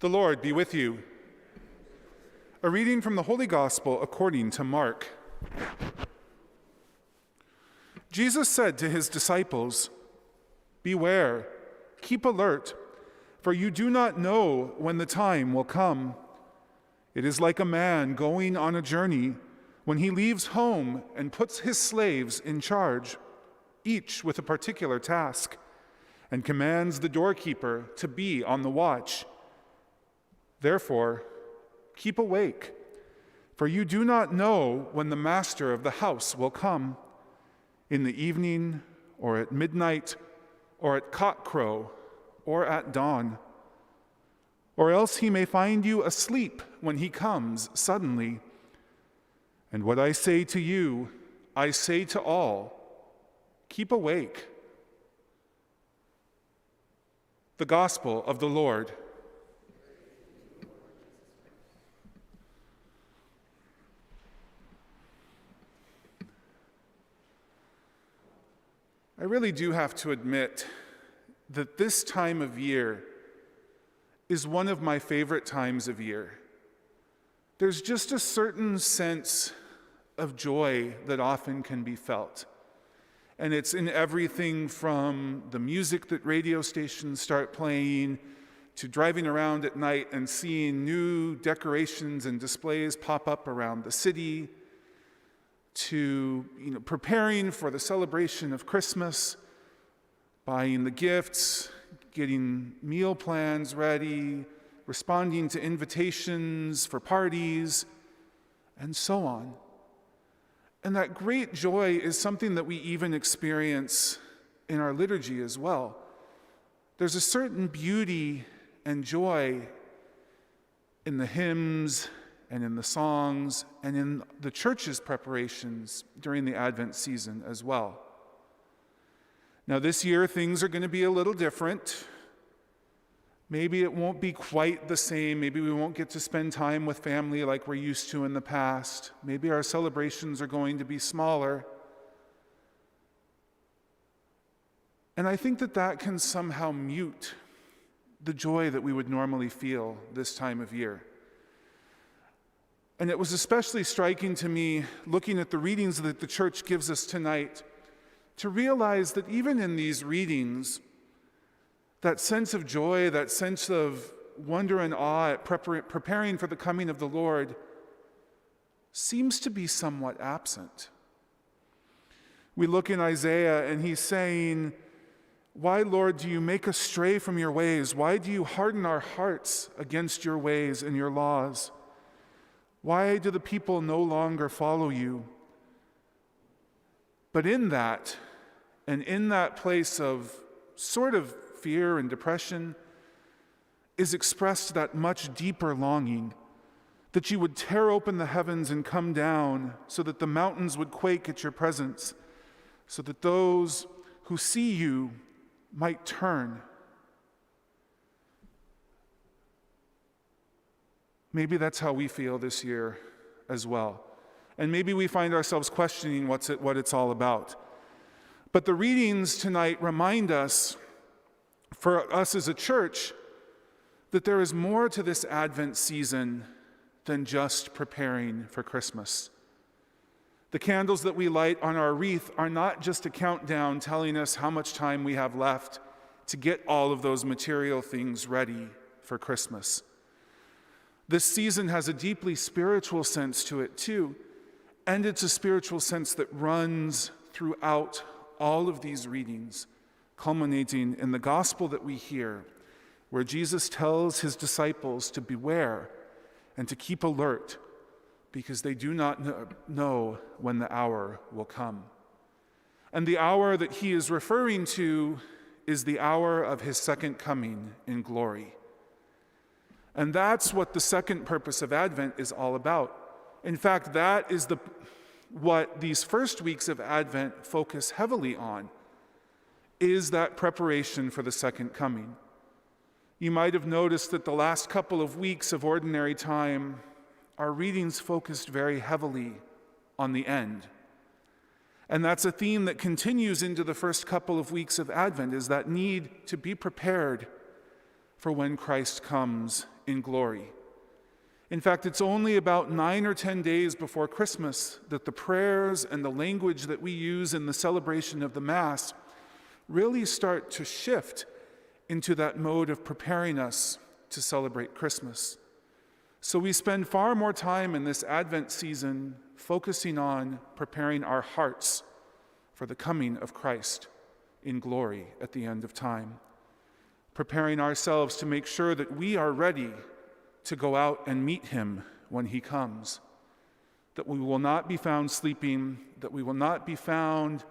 The Lord be with you. A reading from the Holy Gospel according to Mark. Jesus said to his disciples, "Beware, keep alert, for you do not know when the time will come. It is like a man going on a journey when he leaves home and puts his slaves in charge, each with a particular task, and commands the doorkeeper to be on the watch. Therefore, keep awake, for you do not know when the master of the house will come, in the evening, or at midnight, or at cockcrow, or at dawn. Or else he may find you asleep when he comes suddenly. And what I say to you, I say to all, keep awake." The Gospel of the Lord. I really do have to admit that this time of year is one of my favorite times of year. There's just a certain sense of joy that often can be felt. And it's in everything from the music that radio stations start playing, to driving around at night and seeing new decorations and displays pop up around the city, to preparing for the celebration of Christmas, buying the gifts, getting meal plans ready, responding to invitations for parties, and so on. And that great joy is something that we even experience in our liturgy as well. There's a certain beauty and joy in the hymns and in the songs and in the church's preparations during the Advent season as well. Now this year things are going to be a little different. Maybe it won't be quite the same. Maybe we won't get to spend time with family like we're used to in the past. Maybe our celebrations are going to be smaller. And I think that can somehow mute the joy that we would normally feel this time of year. And it was especially striking to me, looking at the readings that the church gives us tonight, to realize that even in these readings, that sense of joy, that sense of wonder and awe at preparing for the coming of the Lord seems to be somewhat absent. We look in Isaiah and he's saying, "Why, Lord, do you make us stray from your ways? Why do you harden our hearts against your ways and your laws? Why do the people no longer follow you?" But in that, and in that place of sort of fear and depression, is expressed that much deeper longing that you would tear open the heavens and come down so that the mountains would quake at your presence, so that those who see you might turn. Maybe that's how we feel this year as well. And maybe we find ourselves questioning what it's all about. But the readings tonight remind us, for us as a church, that there is more to this Advent season than just preparing for Christmas. The candles that we light on our wreath are not just a countdown telling us how much time we have left to get all of those material things ready for Christmas. This season has a deeply spiritual sense to it too, and it's a spiritual sense that runs throughout all of these readings, culminating in the gospel that we hear, where Jesus tells his disciples to beware and to keep alert, because they do not know when the hour will come. And the hour that he is referring to is the hour of his second coming in glory. And that's what the second purpose of Advent is all about. In fact, that is what these first weeks of Advent focus heavily on, is that preparation for the second coming. You might have noticed that the last couple of weeks of ordinary time, our readings focused very heavily on the end. And that's a theme that continues into the first couple of weeks of Advent, is that need to be prepared for when Christ comes in glory. In fact, it's only about 9 or 10 days before Christmas that the prayers and the language that we use in the celebration of the Mass really start to shift into that mode of preparing us to celebrate Christmas. So we spend far more time in this Advent season focusing on preparing our hearts for the coming of Christ in glory at the end of time, preparing ourselves to make sure that we are ready to go out and meet him when he comes, that we will not be found sleeping, that we will not be found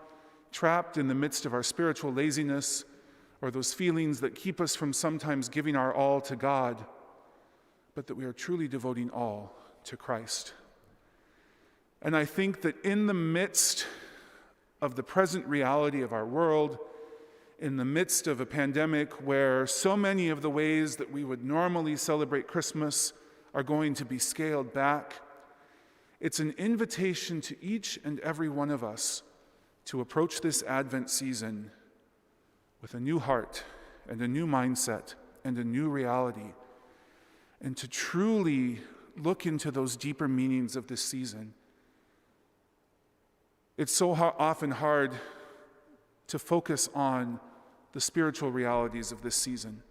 trapped in the midst of our spiritual laziness or those feelings that keep us from sometimes giving our all to God, but that we are truly devoting all to Christ. And I think that in the midst of the present reality of our world, in the midst of a pandemic where so many of the ways that we would normally celebrate Christmas are going to be scaled back, it's an invitation to each and every one of us to approach this Advent season with a new heart and a new mindset and a new reality, and to truly look into those deeper meanings of this season. It's so often hard to focus on the spiritual realities of this season.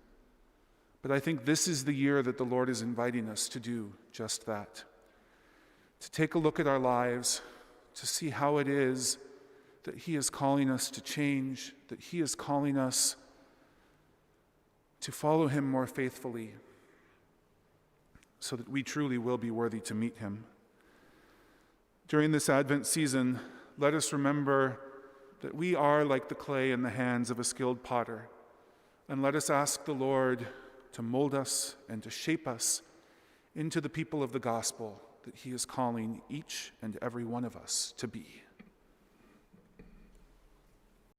But I think this is the year that the Lord is inviting us to do just that. To take a look at our lives, to see how it is that he is calling us to change, that he is calling us to follow him more faithfully, so that we truly will be worthy to meet him. During this Advent season, let us remember that we are like the clay in the hands of a skilled potter. And let us ask the Lord to mold us and to shape us into the people of the gospel that he is calling each and every one of us to be.